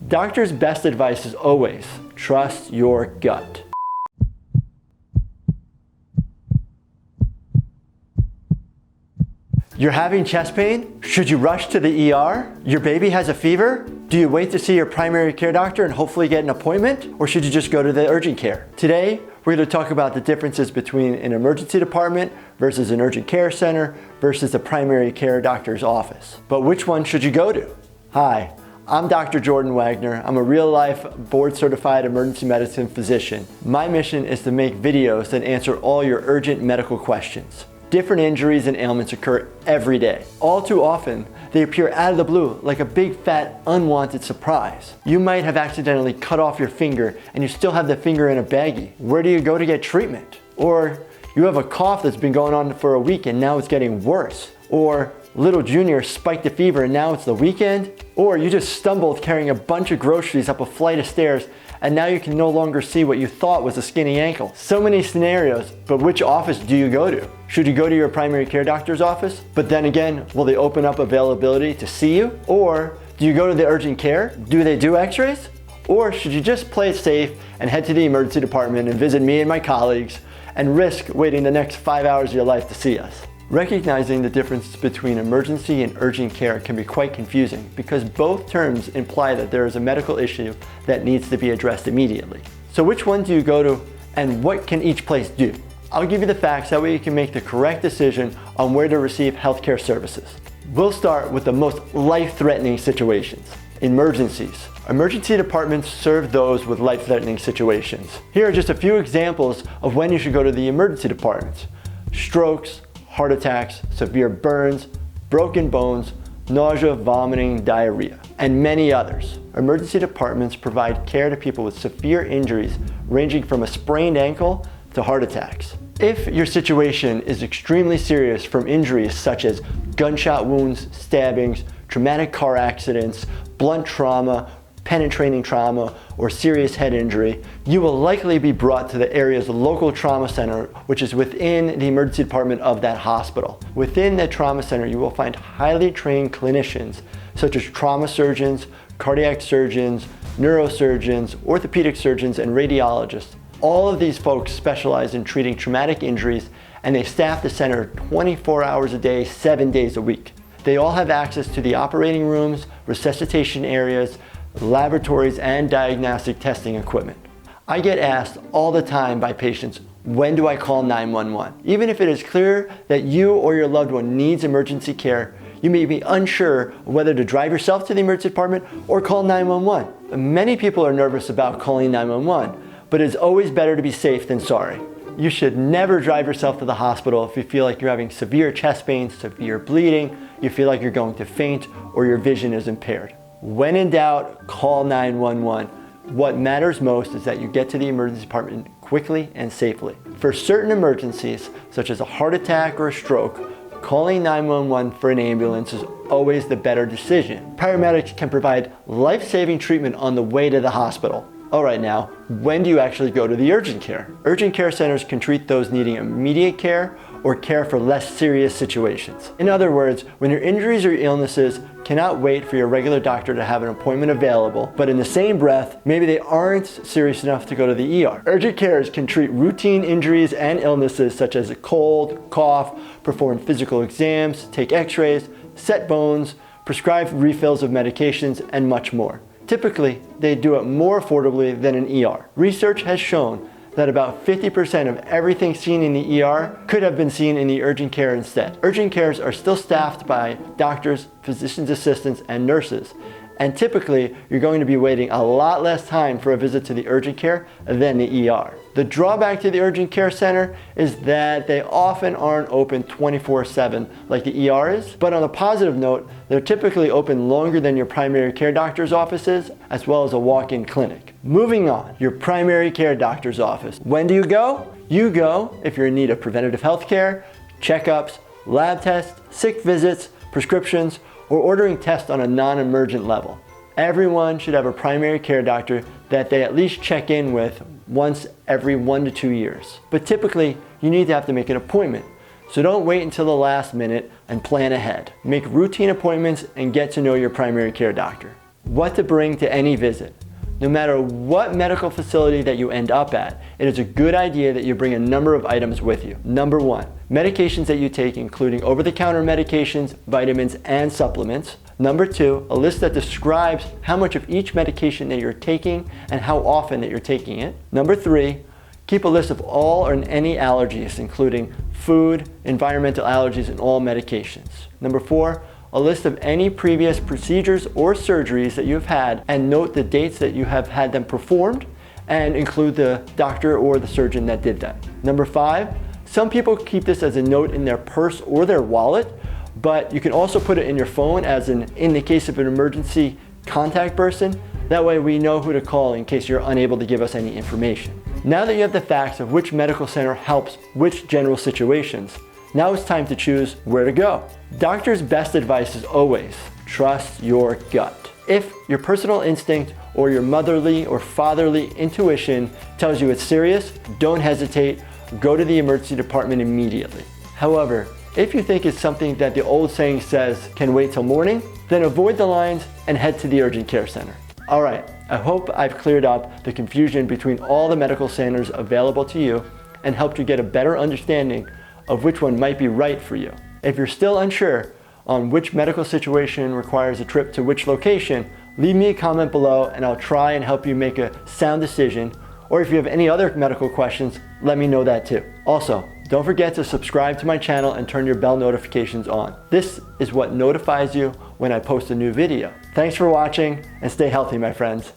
Doctor's best advice is always trust your gut. You're having chest pain? Should you rush to the ER? Your baby has a fever? Do you wait to see your primary care doctor and hopefully get an appointment? Or should you just go to the urgent care? Today, we're going to talk about the differences between an emergency department versus an urgent care center versus the primary care doctor's office. But which one should you go to? Hi, I'm Dr. Jordan Wagner. I'm a real-life board-certified emergency medicine physician. My mission is to make videos that answer all your urgent medical questions. Different injuries and ailments occur every day. All too often, they appear out of the blue like a big fat unwanted surprise. You might have accidentally cut off your finger and you still have the finger in a baggie. Where do you go to get treatment? Or you have a cough that's been going on for a week and now it's getting worse. Or little Junior spiked a fever and now it's the weekend. Or you just stumbled carrying a bunch of groceries up a flight of stairs and now you can no longer see what you thought was a skinny ankle. So many scenarios, but which office do you go to? Should you go to your primary care doctor's office? But then again, will they open up availability to see you? Or do you go to the urgent care? Do they do x-rays? Or should you just play it safe and head to the emergency department and visit me and my colleagues and risk waiting the next 5 hours of your life to see us? Recognizing the difference between emergency and urgent care can be quite confusing because both terms imply that there is a medical issue that needs to be addressed immediately. So which one do you go to and what can each place do? I'll give you the facts, that way you can make the correct decision on where to receive healthcare services. We'll start with the most life-threatening situations, emergencies. Emergency departments serve those with life-threatening situations. Here are just a few examples of when you should go to the emergency departments: strokes, heart attacks, severe burns, broken bones, nausea, vomiting, diarrhea, and many others. Emergency departments provide care to people with severe injuries ranging from a sprained ankle to heart attacks. If your situation is extremely serious, from injuries such as gunshot wounds, stabbings, traumatic car accidents, blunt trauma, penetrating trauma, or serious head injury, you will likely be brought to the area's local trauma center, which is within the emergency department of that hospital. Within the trauma center, you will find highly trained clinicians such as trauma surgeons, cardiac surgeons, neurosurgeons, orthopedic surgeons, and radiologists. All of these folks specialize in treating traumatic injuries, and they staff the center 24 hours a day, 7 days a week. They all have access to the operating rooms, resuscitation areas, laboratories, and diagnostic testing equipment. I get asked all the time by patients, when do I call 911? Even if it is clear that you or your loved one needs emergency care, you may be unsure whether to drive yourself to the emergency department or call 911. Many people are nervous about calling 911, but it's always better to be safe than sorry. You should never drive yourself to the hospital if you feel like you're having severe chest pain, severe bleeding, you feel like you're going to faint, or your vision is impaired. When in doubt, call 911. What matters most is that you get to the emergency department quickly and safely. For certain emergencies, such as a heart attack or a stroke, calling 911 for an ambulance is always the better decision. Paramedics can provide life-saving treatment on the way to the hospital. All right, now, when do you actually go to the urgent care? Urgent care centers can treat those needing immediate care or care for less serious situations. In other words, when your injuries or illnesses cannot wait for your regular doctor to have an appointment available, but in the same breath, maybe they aren't serious enough to go to the ER. Urgent cares can treat routine injuries and illnesses such as a cold, cough, perform physical exams, take x-rays, set bones, prescribe refills of medications, and much more. Typically, they do it more affordably than an ER. Research has shown that about 50% of everything seen in the ER could have been seen in the urgent care instead. Urgent cares are still staffed by doctors, physician's assistants, and nurses. And typically, you're going to be waiting a lot less time for a visit to the urgent care than the ER. The drawback to the urgent care center is that they often aren't open 24/7 like the ER is. But on a positive note, they're typically open longer than your primary care doctor's offices, as well as a walk-in clinic. Moving on, your primary care doctor's office. When do you go? You go if you're in need of preventative health care, checkups, lab tests, sick visits, prescriptions, or ordering tests on a non-emergent level. Everyone should have a primary care doctor that they at least check in with once every 1 to 2 years. But typically, you need to have to make an appointment. So don't wait until the last minute and plan ahead. Make routine appointments and get to know your primary care doctor. what to bring to any visit. No matter what medical facility that you end up at, it is a good idea that you bring a number of items with you. Number 1, medications that you take, including over-the-counter medications, vitamins, and supplements. Number 2, a list that describes how much of each medication that you're taking and how often that you're taking it. Number 3, keep a list of all or any allergies, including food, environmental allergies, and all medications. Number 4, a list of any previous procedures or surgeries that you've had, and note the dates that you have had them performed and include the doctor or the surgeon that did that. Number 5, some people keep this as a note in their purse or their wallet, but you can also put it in your phone as in the case of an emergency, contact person. That way we know who to call in case you're unable to give us any information. Now that you have the facts of which medical center helps which general situations, now it's time to choose where to go. Doctor's best advice is always trust your gut. If your personal instinct or your motherly or fatherly intuition tells you it's serious, don't hesitate, go to the emergency department immediately. However, if you think it's something that the old saying says can wait till morning, then avoid the lines and head to the urgent care center. All right, I hope I've cleared up the confusion between all the medical centers available to you and helped you get a better understanding of which one might be right for you. If you're still unsure on which medical situation requires a trip to which location, leave me a comment below and I'll try and help you make a sound decision. Or if you have any other medical questions, let me know that too. Also, don't forget to subscribe to my channel and turn your bell notifications on. This is what notifies you when I post a new video. Thanks for watching and stay healthy, my friends.